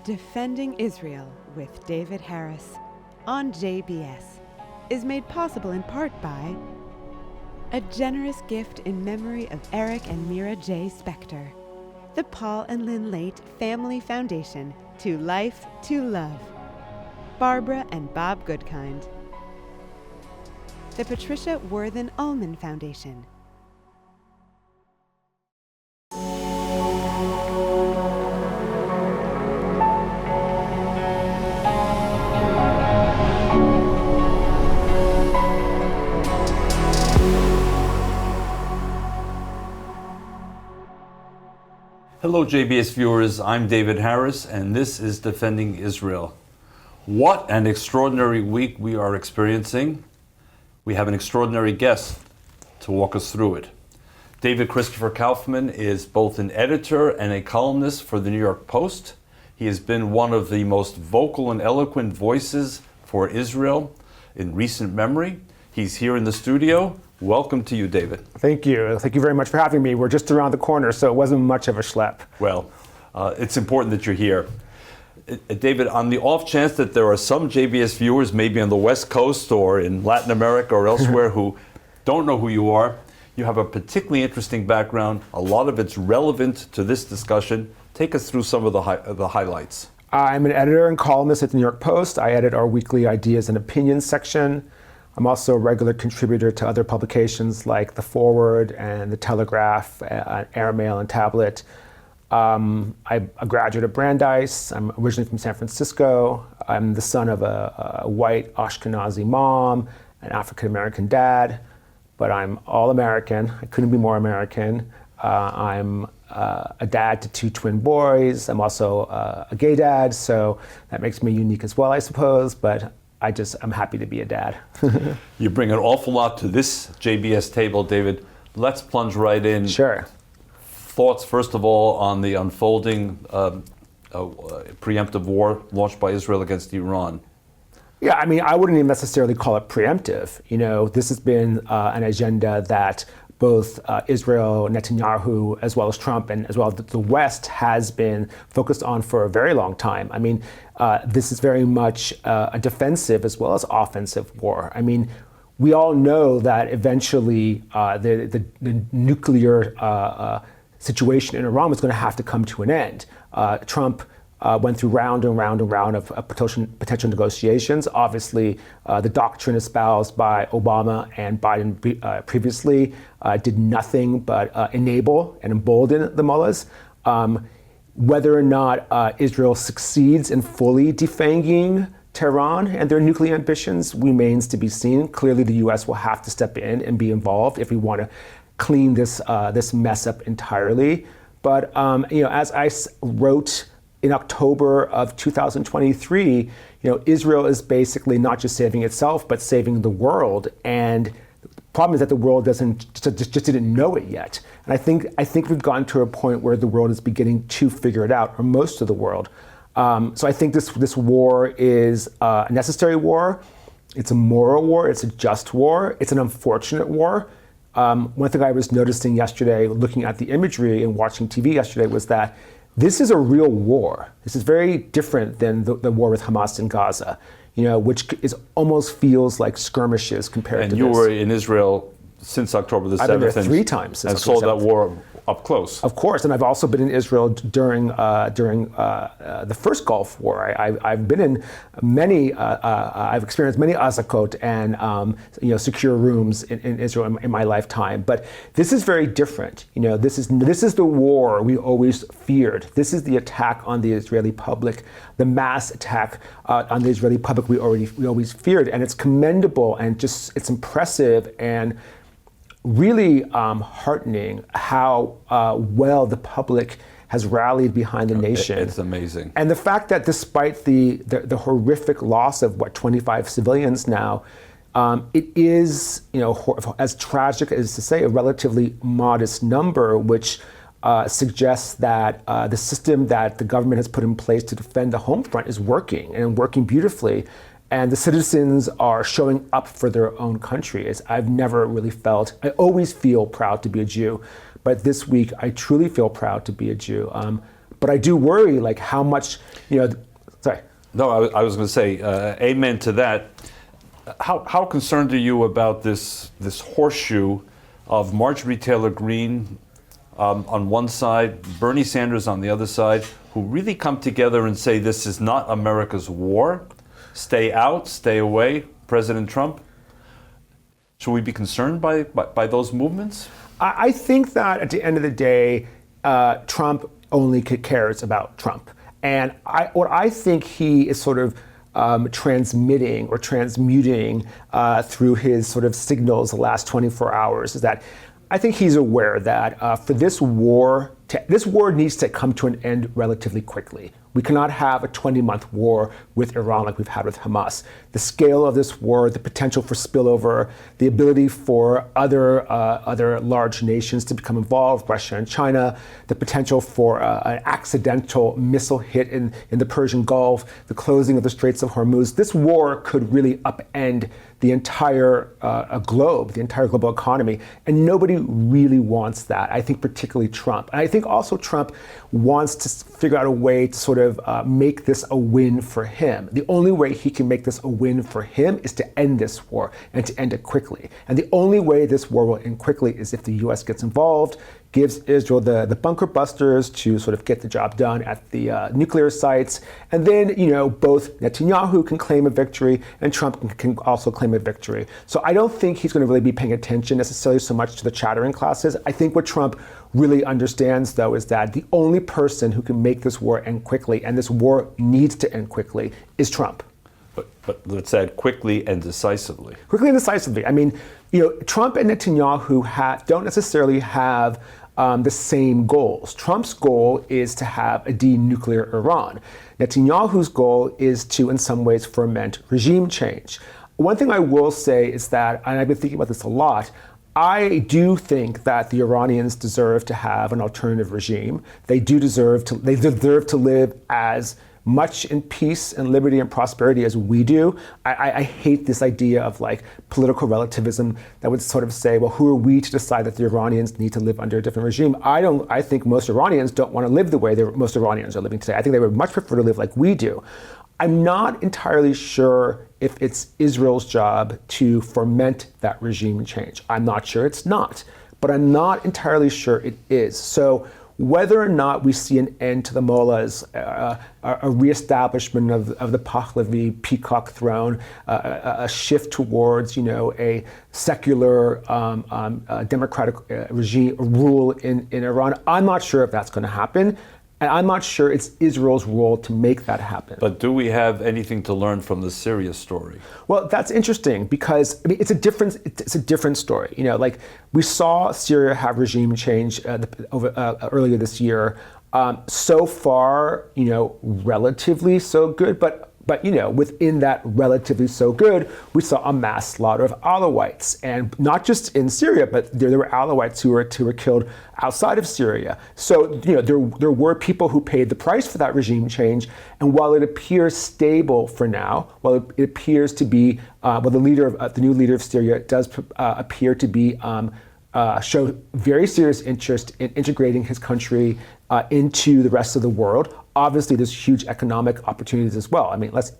Defending Israel with David Harris on JBS is made possible in part by a generous gift in memory of Eric and Mira J. Spector, the Paul and Lynn Late Family Foundation, To Life, to Love, Barbara and Bob Goodkind, the Patricia Worthen Ullman Foundation. Hello JBS viewers, I'm David Harris and this is Defending Israel. What an extraordinary week we are experiencing. We have an extraordinary guest to walk us through it. David Christopher Kaufman is both an editor and a columnist for the New York Post. He has been one of the most vocal and eloquent voices for Israel in recent memory. He's here in the studio. Welcome to you, David. Thank you. Thank you very much for having me. We're just around the corner, so it wasn't much of a schlep. Well, it's important that you're here. David, on the off chance that there are some JBS viewers, maybe on the West Coast or in Latin America or elsewhere, who don't know who you are, you have a particularly interesting background. A lot of it's relevant to this discussion. Take us through some of the highlights. I'm an editor and columnist at the New York Post. I edit our weekly ideas and opinions section. I'm also a regular contributor to other publications like The Forward and The Telegraph, Airmail and Tablet. I'm a graduate of Brandeis. I'm originally from San Francisco. I'm the son of a white Ashkenazi mom, an African-American dad, but I'm all American. I couldn't be more American. I'm a dad to two twin boys. I'm also a gay dad, so that makes me unique as well, I suppose, but I'm happy to be a dad. You bring an awful lot to this JBS table, David. Let's plunge right in. Sure. Thoughts, first of all, on the unfolding preemptive war launched by Israel against Iran. Yeah, I mean, I wouldn't even necessarily call it preemptive. You know, this has been an agenda that both Israel, Netanyahu, as well as Trump, and as well as the West has been focused on for a very long time. I mean, this is very much a defensive as well as offensive war. I mean, we all know that eventually the nuclear situation in Iran was going to have to come to an end. Trump went through round and round and round of potential negotiations. Obviously, the doctrine espoused by Obama and Biden previously did nothing but enable and embolden the mullahs. Whether or not Israel succeeds in fully defanging Tehran and their nuclear ambitions remains to be seen. Clearly, the U.S. will have to step in and be involved if we want to clean this mess up entirely. But as I wrote in October of 2023, Israel is basically not just saving itself, but saving the world. And the problem is that the world just didn't know it yet. And I think we've gotten to a point where the world is beginning to figure it out, or most of the world. So I think this war is a necessary war. It's a moral war. It's a just war. It's an unfortunate war. One thing I was noticing yesterday, looking at the imagery and watching TV yesterday, was that this is a real war. This is very different than the war with Hamas in Gaza, which almost feels like skirmishes compared to this. And you were in Israel since October the 7th. I've been there 3 times. And saw that war up close. Of course, and I've also been in Israel during the first Gulf War. I've been in many. I've experienced many azakot and secure rooms in Israel in my lifetime. But this is very different. This is the war we always feared. This is the attack on the Israeli public, the mass attack on the Israeli public we always feared, and it's commendable and it's impressive and really heartening how well the public has rallied behind the nation. It's amazing. And the fact that despite the horrific loss of 25 civilians now, it is, as tragic as to say, a relatively modest number, which suggests that the system that the government has put in place to defend the home front is working and working beautifully. And the citizens are showing up for their own country. I've never really felt, I always feel proud to be a Jew, but this week I truly feel proud to be a Jew. But I do worry, like how much, sorry. No, I was going to say, amen to that. How concerned are you about this horseshoe of Marjorie Taylor Greene on one side, Bernie Sanders on the other side, who really come together and say this is not America's war, stay out, stay away, President Trump? Should we be concerned by those movements? I think that at the end of the day, Trump only cares about Trump. And what I think he is sort of transmitting or transmuting through his sort of signals the last 24 hours is that I think he's aware that for this war needs to come to an end relatively quickly. We cannot have a 20-month war with Iran like we've had with Hamas. The scale of this war, the potential for spillover, the ability for other large nations to become involved, Russia and China, the potential for an accidental missile hit in the Persian Gulf, the closing of the Straits of Hormuz. This war could really upend the entire globe, the entire global economy, and nobody really wants that. I think particularly Trump. And I think also Trump wants to figure out a way to sort of make this a win for him. The only way he can make this a win for him is to end this war and to end it quickly. And the only way this war will end quickly is if the U.S. gets involved, gives Israel the bunker busters to sort of get the job done at the nuclear sites. And then, both Netanyahu can claim a victory and Trump can also claim a victory. So I don't think he's going to really be paying attention necessarily so much to the chattering classes. I think what Trump really understands, though, is that the only person who can make this war end quickly, and this war needs to end quickly, is Trump. But let's add quickly and decisively. Quickly and decisively. I mean, Trump and Netanyahu don't necessarily have the same goals. Trump's goal is to have a denuclear Iran. Netanyahu's goal is to, in some ways, ferment regime change. One thing I will say is that, and I've been thinking about this a lot, I do think that the Iranians deserve to have an alternative regime. They deserve to live as much in peace and liberty and prosperity as we do. I hate this idea of like political relativism that would sort of say, well, who are we to decide that the Iranians need to live under a different regime? I think most Iranians don't want to live the way most Iranians are living today. I think they would much prefer to live like we do. I'm not entirely sure if it's Israel's job to foment that regime change. I'm not sure it's not, but I'm not entirely sure it is. So whether or not we see an end to the mullahs, a reestablishment of the Pahlavi peacock throne, a shift towards a secular democratic regime rule in Iran, I'm not sure if that's going to happen. And I'm not sure it's Israel's role to make that happen. But do we have anything to learn from the Syria story? Well, that's interesting because it's a different story. Like we saw Syria have regime change earlier this year. So far, relatively so good, but within that relatively so good, we saw a mass slaughter of Alawites, and not just in Syria, but there were Alawites who were killed outside of Syria. So there were people who paid the price for that regime change, and while it appears stable for now, while it appears to be, the new leader of Syria does appear to be show very serious interest in integrating his country into the rest of the world. Obviously, there's huge economic opportunities as well. I mean, let's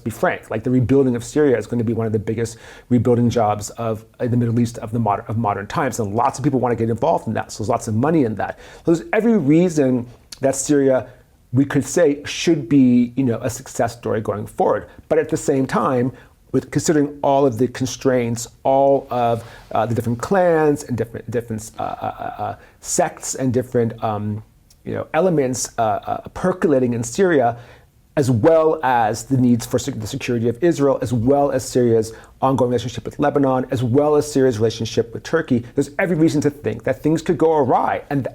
be frank. Like the rebuilding of Syria is going to be one of the biggest rebuilding jobs in the Middle East of modern times, and lots of people want to get involved in that. So there's lots of money in that. So there's every reason that Syria, we could say, should be a success story going forward. But at the same time, with considering all of the constraints, all of the different clans and different sects and different elements percolating in Syria, as well as the needs for the security of Israel, as well as Syria's ongoing relationship with Lebanon, as well as Syria's relationship with Turkey, there's every reason to think that things could go awry. And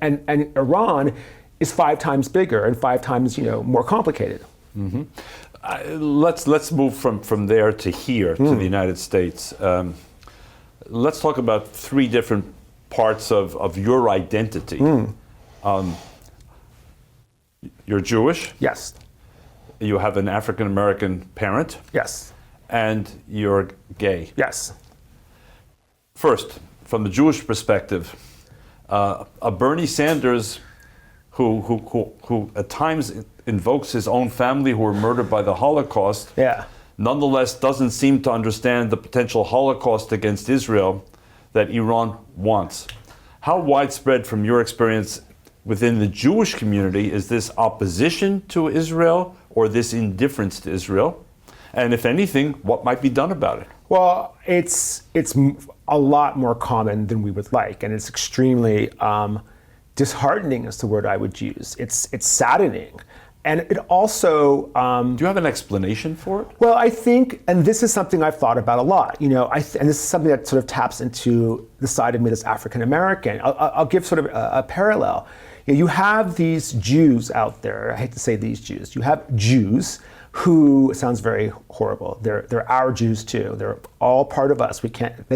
Iran is 5 times bigger and 5 times more complicated. Mm-hmm. Let's move from there to here, to the United States. Let's talk about 3 different parts of your identity. You're Jewish. Yes. You have an African-American parent. Yes. And you're gay. Yes. First, from the Jewish perspective, a Bernie Sanders who at times invokes his own family who were murdered by the Holocaust, nonetheless doesn't seem to understand the potential Holocaust against Israel that Iran wants. How widespread, from your experience within the Jewish community, is this opposition to Israel or this indifference to Israel? And if anything, what might be done about it? Well, it's a lot more common than we would like, and it's extremely disheartening is the word I would use. It's saddening. And it also... Do you have an explanation for it? Well, I think, and this is something I've thought about a lot, and this is something that sort of taps into the side of me that's African American. I'll give sort of a parallel. You have these Jews out there, I hate to say these Jews, you have Jews who, it sounds very horrible, they're our Jews too. They're all part of us. They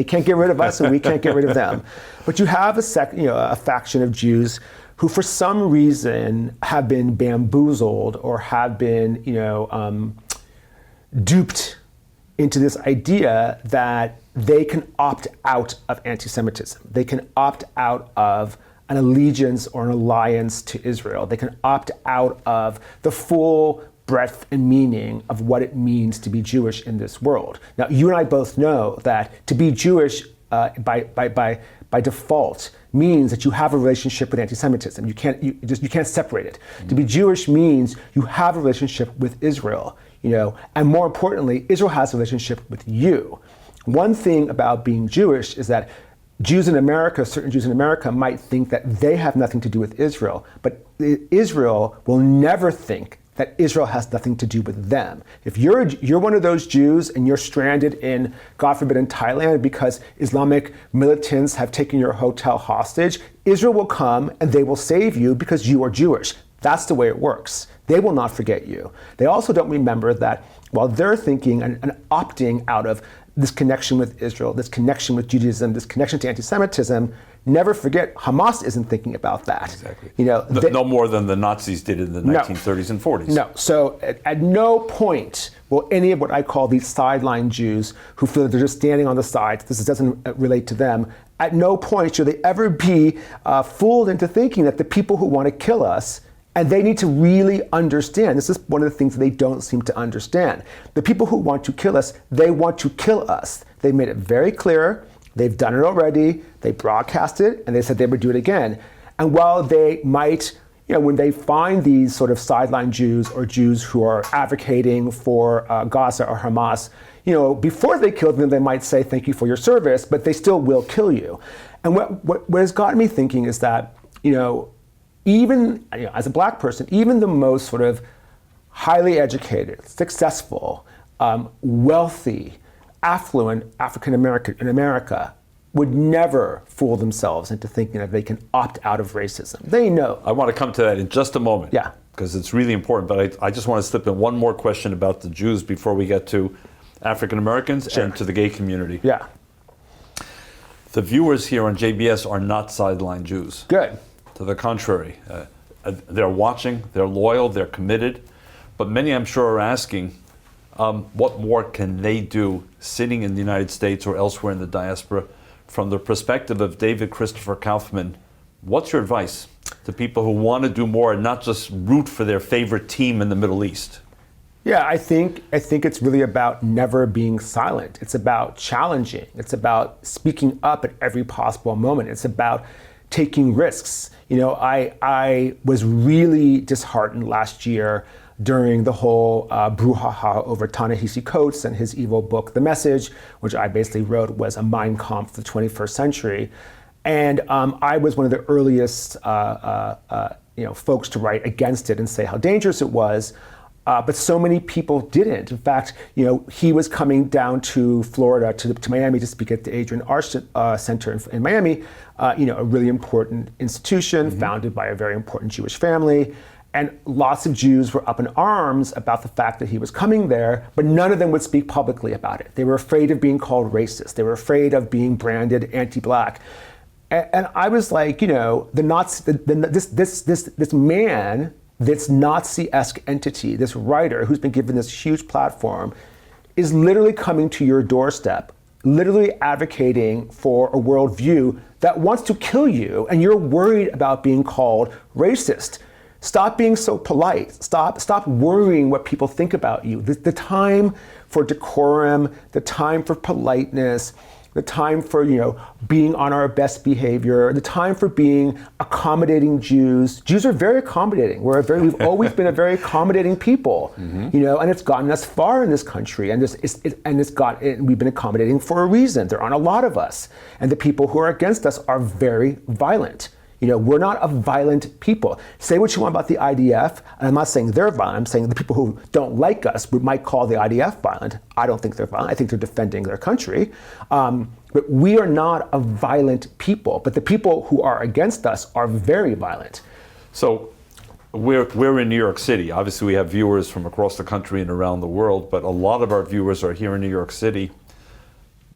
can't get rid of us and we can't get rid of them. But you have a faction of Jews who for some reason have been bamboozled or have been, duped into this idea that they can opt out of anti-Semitism. They can opt out of an allegiance or an alliance to Israel. They can opt out of the full breadth and meaning of what it means to be Jewish in this world. Now, you and I both know that to be Jewish by default means that you have a relationship with anti-Semitism. You can't separate it. Mm-hmm. To be Jewish means you have a relationship with Israel, and more importantly, Israel has a relationship with you. One thing about being Jewish is that Jews in America, certain Jews in America, might think that they have nothing to do with Israel, but Israel will never think that Israel has nothing to do with them. If you're one of those Jews and you're stranded in, God forbid, in Thailand because Islamic militants have taken your hotel hostage, Israel will come and they will save you because you are Jewish. That's the way it works. They will not forget you. They also don't remember that while they're thinking and opting out of this connection with Israel, this connection with Judaism, this connection to anti-Semitism, never forget, Hamas isn't thinking about that. Exactly. No more than the Nazis did in the 1930s and 40s. No. So at no point will any of what I call these sideline Jews who feel that they're just standing on the sides, this doesn't relate to them, at no point should they ever be fooled into thinking that the people who want to kill us, and they need to really understand, this is one of the things that they don't seem to understand. The people who want to kill us, they want to kill us. They made it very clear. They've done it already. They broadcast it, and they said they would do it again. And while they might, when they find these sort of sideline Jews or Jews who are advocating for Gaza or Hamas, before they kill them, they might say, thank you for your service, but they still will kill you. And what has gotten me thinking is that, even as a black person, even the most sort of highly educated, successful, wealthy, affluent African American in America would never fool themselves into thinking that they can opt out of racism. They know. I want to come to that in just a moment. Yeah. Because it's really important, but I just want to slip in one more question about the Jews before we get to African Americans and to the gay community. Yeah. The viewers here on JBS are not sideline Jews. Good. To the contrary, they're watching, they're loyal, they're committed, but many I'm sure are asking, what more can they do sitting in the United States or elsewhere in the diaspora? From the perspective of David Christopher Kaufman, what's your advice to people who want to do more and not just root for their favorite team in the Middle East? Yeah, I think it's really about never being silent. It's about challenging. It's about speaking up at every possible moment. It's about taking risks. I was really disheartened last year during the whole brouhaha over Ta-Nehisi Coates and his evil book, The Message, which I basically wrote was a Mein Kampf for the 21st century. And I was one of the earliest folks to write against it and say how dangerous it was. But so many people didn't. In fact, he was coming down to Florida, to Miami to speak at the Adrian Arch Center in Miami, a really important institution founded by a very important Jewish family. And lots of Jews were up in arms about the fact that he was coming there, but none of them would speak publicly about it. They were afraid of being called racist. They were afraid of being branded anti-black. And I was like, this man, this Nazi-esque entity, this writer who's been given this huge platform, is literally coming to your doorstep, literally advocating for a worldview that wants to kill you, and you're worried about being called racist. Stop being so polite. Stop worrying what people think about you. The time for decorum, the time for politeness, the time for being on our best behavior, the time for being accommodating Jews. Jews are very accommodating. We've always been a very accommodating people, and it's gotten us far in this country. And we've been accommodating for a reason. There aren't a lot of us, and the people who are against us are very violent. We're not a violent people. Say what you want about the IDF, and I'm not saying they're violent. I'm saying the people who don't like us, we might call the IDF violent. I don't think they're violent. I think they're defending their country. But we are not a violent people. But the people who are against us are very violent. So we're in New York City. Obviously, we have viewers from across the country and around the world, but a lot of our viewers are here in New York City.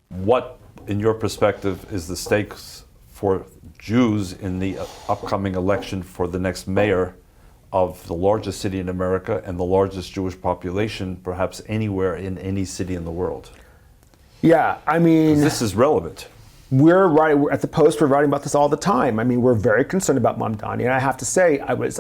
What, in your perspective, is the stakes for Jews in the upcoming election for the next mayor of the largest city in America and the largest Jewish population, perhaps anywhere in any city in the world? Yeah, I mean, this is relevant. We're at the Post, we're writing about this all the time. I mean, we're very concerned about Mamdani, and I have to say, I was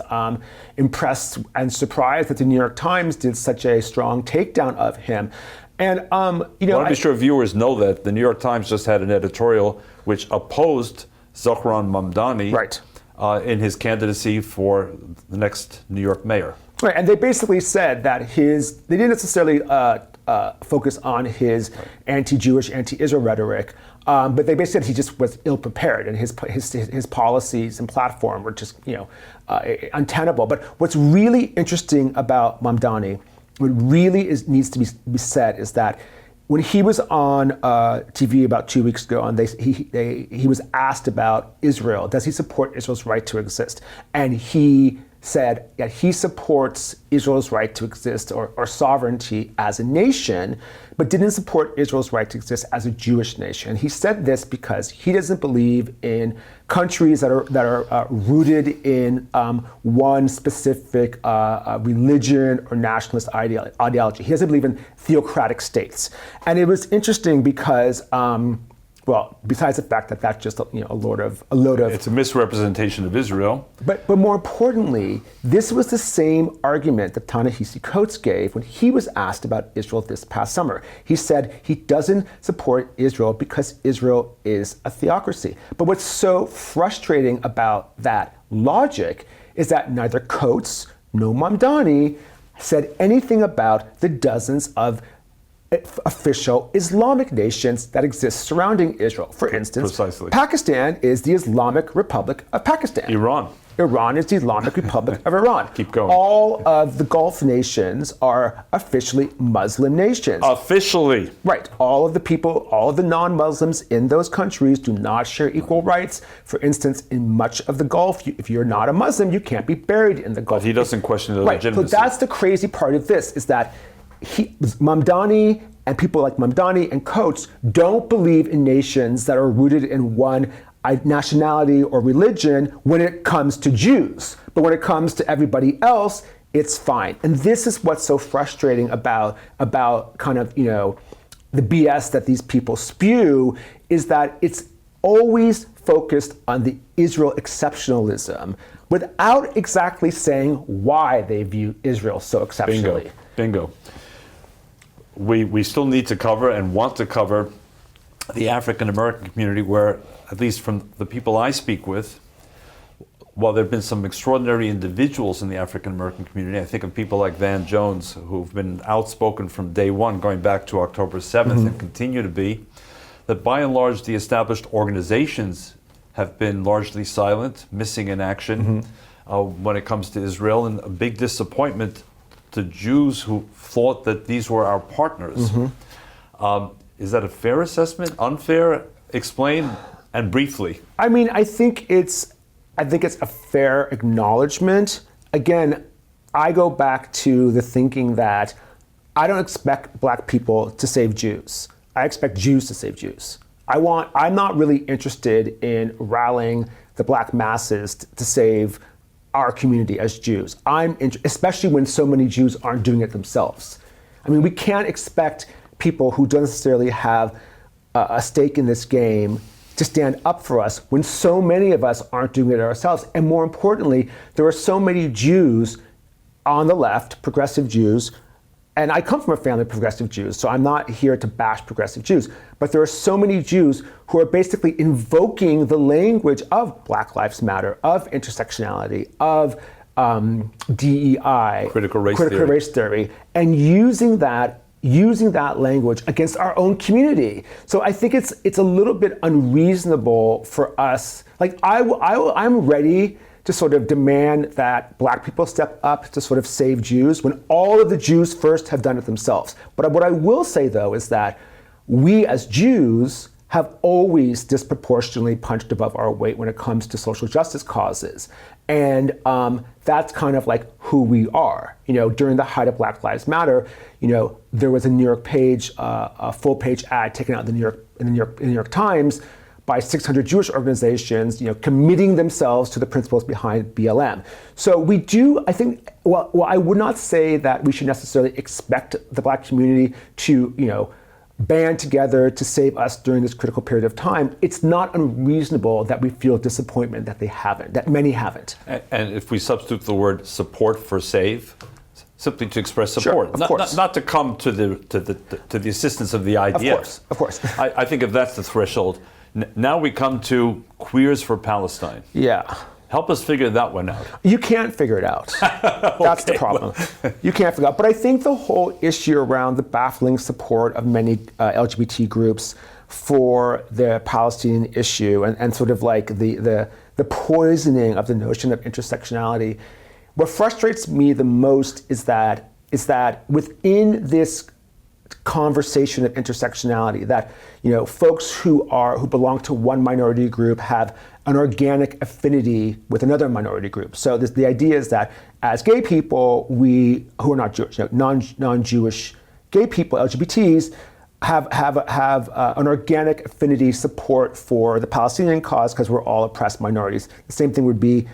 impressed and surprised that the New York Times did such a strong takedown of him. And I want to be sure viewers know that the New York Times just had an editorial which opposed Zohran Mamdani in his candidacy for the next New York mayor. Right, and they basically said that they didn't necessarily focus on his anti-Jewish, anti-Israel rhetoric, but they basically said he just was ill-prepared, and his policies and platform were just untenable. But what's really interesting about Mamdani, what really needs to be said, is that when he was on TV about 2 weeks ago, and he was asked about Israel, does he support Israel's right to exist? And he said that he supports Israel's right to exist or sovereignty as a nation, but didn't support Israel's right to exist as a Jewish nation. He said this because he doesn't believe in countries that are rooted in one specific religion or nationalist ideology. He doesn't believe in theocratic states. And it was interesting because well, besides the fact that that's just a load of it's a misrepresentation of Israel. But more importantly, this was the same argument that Ta-Nehisi Coates gave when he was asked about Israel this past summer. He said he doesn't support Israel because Israel is a theocracy. But what's so frustrating about that logic is that neither Coates nor Mamdani said anything about the dozens of official Islamic nations that exist surrounding Israel. For instance, Pakistan is the Islamic Republic of Pakistan. Iran is the Islamic Republic of Iran. Keep going. All of the Gulf nations are officially Muslim nations. Officially. Right. All of the non-Muslims in those countries do not share equal rights. For instance, in much of the Gulf, if you're not a Muslim, you can't be buried in the Gulf. But he doesn't question the legitimacy. So that's the crazy part of this, is that Mamdani and people like Mamdani and Coates don't believe in nations that are rooted in one nationality or religion when it comes to Jews. But when it comes to everybody else, it's fine. And this is what's so frustrating about kind of, the BS that these people spew, is that it's always focused on the Israel exceptionalism without exactly saying why they view Israel so exceptionally. Bingo. We still need to cover and want to cover the African-American community, where, at least from the people I speak with, while there have been some extraordinary individuals in the African-American community, I think of people like Van Jones, who've been outspoken from day one, going back to October 7th, and continue to be, that by and large the established organizations have been largely silent, missing in action when it comes to Israel, and a big disappointment to Jews who thought that these were our partners. Is that a fair assessment? Unfair? Explain, and briefly. I mean, I think it's a fair acknowledgement. Again, I go back to the thinking that I don't expect black people to save Jews. I expect Jews to save Jews. I'm not really interested in rallying the black masses to save our community as Jews. Especially when so many Jews aren't doing it themselves. I mean, we can't expect people who don't necessarily have a stake in this game to stand up for us when so many of us aren't doing it ourselves. And more importantly, there are so many Jews on the left, progressive Jews, and I come from a family of progressive Jews, so I'm not here to bash progressive Jews, but there are so many Jews who are basically invoking the language of Black Lives Matter, of intersectionality, of DEI, critical race theory, and using that language against our own community. So I think it's a little bit unreasonable for us. Like I'm ready to sort of demand that Black people step up to sort of save Jews when all of the Jews first have done it themselves. But what I will say, though, is that we as Jews have always disproportionately punched above our weight when it comes to social justice causes. And that's kind of like who we are. You know, during the height of Black Lives Matter, you know, there was a New York page, a full-page ad taken out in the New York Times by 600 Jewish organizations, you know, committing themselves to the principles behind BLM. So we do, I think, well, I would not say that we should necessarily expect the Black community to, you know, band together to save us during this critical period of time. It's not unreasonable that we feel disappointment that they haven't, that many haven't. And if we substitute the word support for save, simply to express support, sure, of course. Not to come to the assistance of the IDF. Of course. I think if that's the threshold. Now we come to Queers for Palestine. Yeah. Help us figure that one out. You can't figure it out. That's the problem. You can't figure it out. But I think the whole issue around the baffling support of many LGBT groups for the Palestinian issue and sort of like the poisoning of the notion of intersectionality, what frustrates me the most is that within this conversation of intersectionality, that, you know, folks who belong to one minority group have an organic affinity with another minority group. So the idea is that as gay people, who are not Jewish, you know, non-Jewish gay people, LGBTs, have an organic affinity support for the Palestinian cause because we're all oppressed minorities. The same thing would be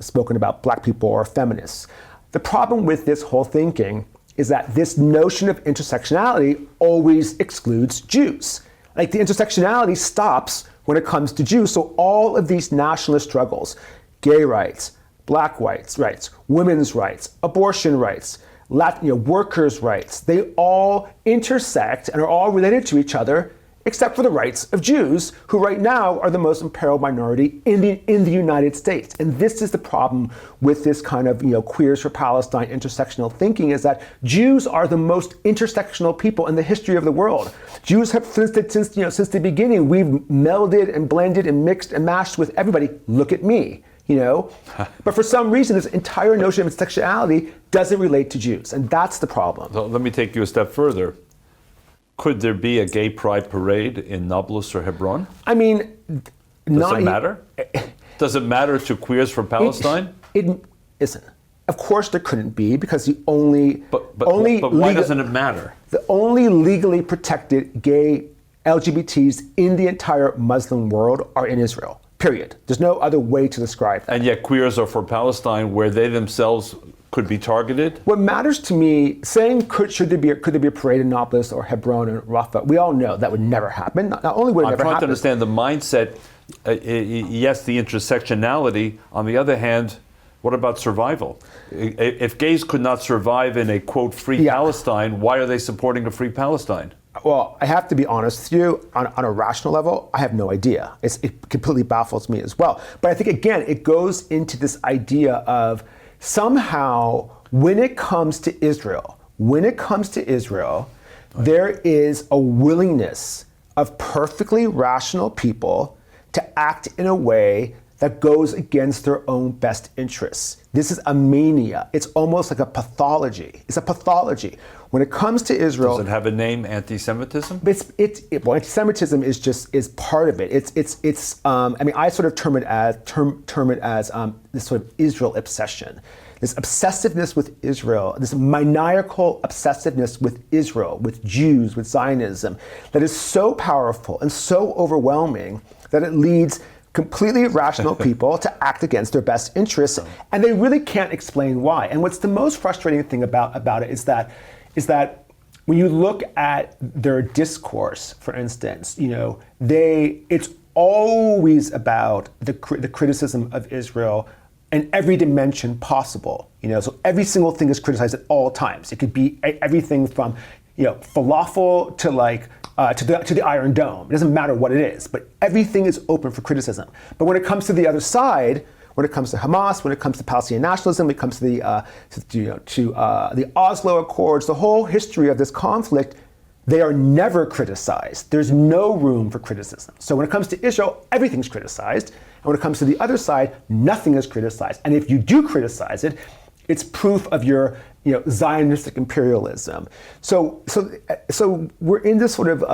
spoken about Black people or feminists. The problem with this whole thinking is that this notion of intersectionality always excludes Jews. Like, the intersectionality stops when it comes to Jews. So all of these nationalist struggles, gay rights, Black rights, women's rights, abortion rights, workers' rights, they all intersect and are all related to each other, except for the rights of Jews, who right now are the most imperiled minority in the United States. And this is the problem with this kind of, you know, Queers for Palestine intersectional thinking, is that Jews are the most intersectional people in the history of the world. Jews have, since the beginning, we've melded and blended and mixed and mashed with everybody. Look at me. You know, but for some reason, this entire notion of intersectionality doesn't relate to Jews, and that's the problem. So let me take you a step further. Could there be a gay pride parade in Nablus or Hebron? I mean, does it matter? Does it matter to Queers for Palestine? It isn't. Of course, there couldn't be, because the only But why doesn't it matter? The only legally protected gay LGBTs in the entire Muslim world are in Israel. Period. There's no other way to describe that. And yet Queers are for Palestine, where they themselves could be targeted? What matters to me, saying could there be a parade in Nablus or Hebron or Rafah, we all know that would never happen. Not only would it never happen. I'm trying to understand the mindset. Yes, the intersectionality. On the other hand, what about survival? If gays could not survive in a, quote, free Palestine, why are they supporting a free Palestine? Well, I have to be honest with you, on a rational level, I have no idea. It completely baffles me as well. But I think, again, it goes into this idea of somehow, when it comes to Israel, there is a willingness of perfectly rational people to act in a way that goes against their own best interests. This is a mania. It's almost like a pathology. It's a pathology. When it comes to Israel, does it have a name? Anti-Semitism? Well, anti-Semitism is part of it. I mean, I sort of term it as this sort of Israel obsession. This obsessiveness with Israel, this maniacal obsessiveness with Israel, with Jews, with Zionism, that is so powerful and so overwhelming that it leads completely irrational people to act against their best interests, and they really can't explain why. And what's the most frustrating thing about it is that when you look at their discourse, for instance, it's always about the criticism of Israel in every dimension possible. So every single thing is criticized at all times. It could be everything from falafel to to the Iron Dome. It doesn't matter what it is, but everything is open for criticism. But when it comes to the other side, when it comes to Hamas, when it comes to Palestinian nationalism, when it comes to the Oslo Accords, the whole history of this conflict, they are never criticized. There's no room for criticism. So when it comes to Israel, everything's criticized. And when it comes to the other side, nothing is criticized. And if you do criticize it, it's proof of your Zionistic imperialism. So we're in this sort of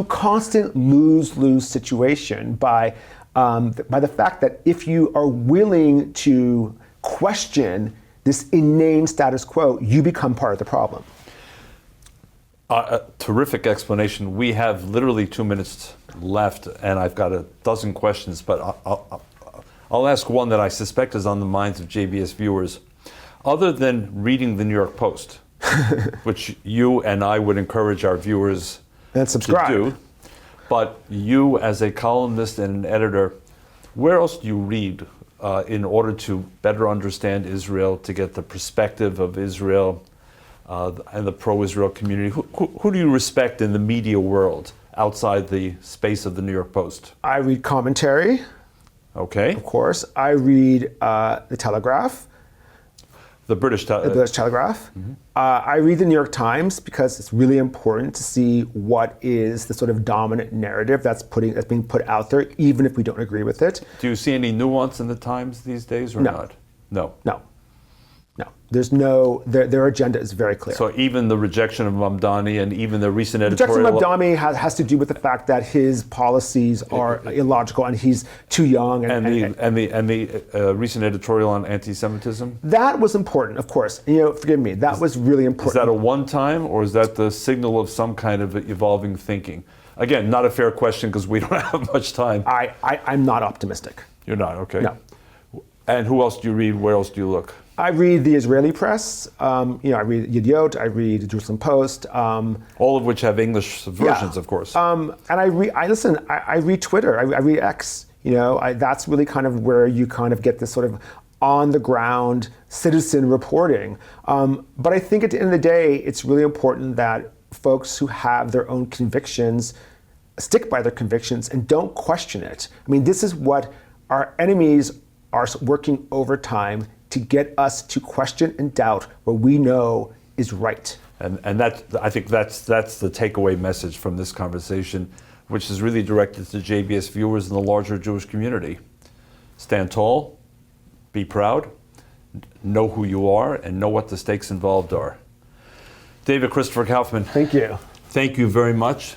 constant lose-lose situation by the fact that if you are willing to question this inane status quo, you become part of the problem. A terrific explanation. We have literally 2 minutes left, and I've got a dozen questions, but I'll ask one that I suspect is on the minds of JBS viewers. Other than reading the New York Post, which you and I would encourage our viewers and subscribe to do, but you as a columnist and an editor, where else do you read in order to better understand Israel, to get the perspective of Israel and the pro-Israel community? Who do you respect in the media world outside the space of the New York Post? I read commentary. Okay. Of course. I read the Telegraph. The British Telegraph. Mm-hmm. I read the New York Times because it's really important to see what is the sort of dominant narrative that's being put out there, even if we don't agree with it. Do you see any nuance in the Times these days or not? No. There's their agenda is very clear. So even the rejection of Mamdani and even the recent editorial... Rejection of Mamdani has to do with the fact that his policies are illogical and he's too young. And the recent editorial on anti-Semitism? That was important, of course. Forgive me, that was really important. Is that a one-time, or is that the signal of some kind of evolving thinking? Again, not a fair question because we don't have much time. I'm not optimistic. You're not, okay. No. And who else do you read? Where else do you look? I read the Israeli press. I read Yediot. I read the Jerusalem Post. All of which have English versions, of course. And I read Twitter. I read X. That's really kind of where you kind of get this sort of on-the-ground citizen reporting. But I think at the end of the day, it's really important that folks who have their own convictions stick by their convictions and don't question it. I mean, this is what our enemies are working overtime to get us to question and doubt what we know is right. And I think that's the takeaway message from this conversation, which is really directed to JBS viewers in the larger Jewish community. Stand tall, be proud, know who you are, and know what the stakes involved are. David Christopher Kaufman. Thank you. Thank you very much.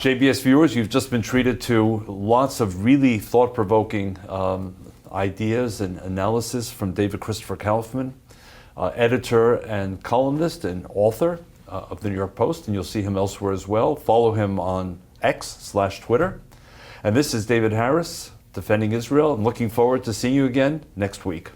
JBS viewers, you've just been treated to lots of really thought-provoking ideas and analysis from David Christopher Kaufman, editor and columnist and author of the New York Post, and you'll see him elsewhere as well. Follow him on X/Twitter. And this is David Harris, defending Israel. I'm looking forward to seeing you again next week.